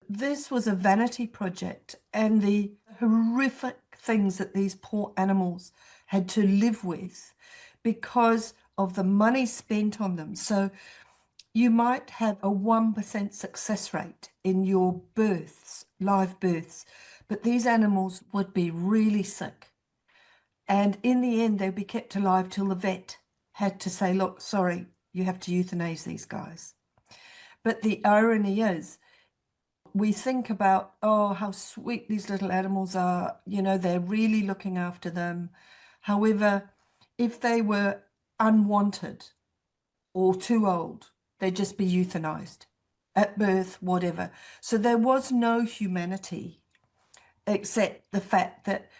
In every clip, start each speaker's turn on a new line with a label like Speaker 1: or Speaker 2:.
Speaker 1: this was a vanity project, and the horrific things that these poor animals had to live with because of the money spent on them. So you might have a 1% success rate in your births, live births, but these animals would be really sick. And in the end, they'd be kept alive till the vet had to say, look, sorry, you have to euthanize these guys. But the irony is, we think about, oh, how sweet these little animals are, they're really looking after them. However, if they were unwanted or too old, they'd just be euthanized at birth, whatever. So there was no humanity except the fact that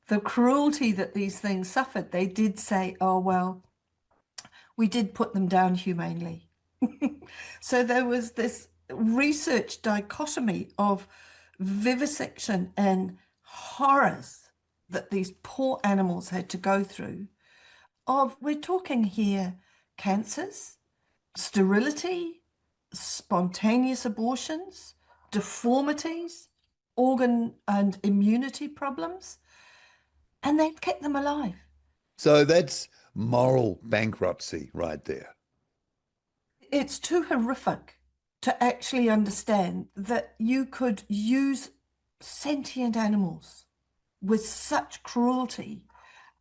Speaker 1: the cruelty that these things suffered, they did say, oh, well, we did put them down humanely. So there was this research dichotomy of vivisection and horrors that these poor animals had to go through. We're talking here cancers, sterility, spontaneous abortions, deformities, organ and immunity problems, and they kept them alive.
Speaker 2: So that's moral bankruptcy right there.
Speaker 1: It's too horrific to actually understand that you could use sentient animals with such cruelty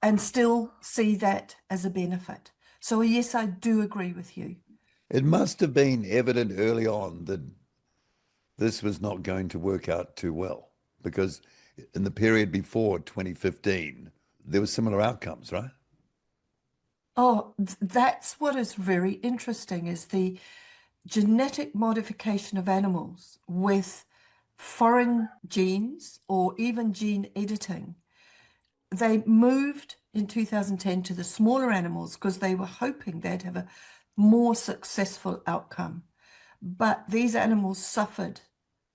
Speaker 1: and still see that as a benefit. So yes, I do agree with you.
Speaker 2: It must have been evident early on that this was not going to work out too well, because in the period before 2015, there were similar outcomes, right?
Speaker 1: Oh, that's what is very interesting, is the genetic modification of animals with foreign genes or even gene editing. They moved in 2010 to the smaller animals because they were hoping they'd have a more successful outcome. But these animals suffered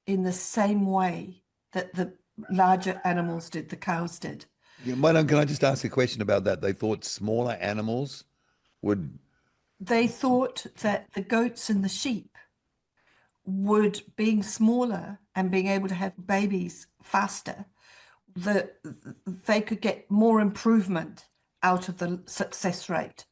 Speaker 1: in the same way that the larger animals did, the cows did.
Speaker 2: Yeah, Madam, can I just ask a question about that? They thought smaller animals would.
Speaker 1: They thought that the goats and the sheep would, being smaller and being able to have babies faster, that they could get more improvement out of the success rate.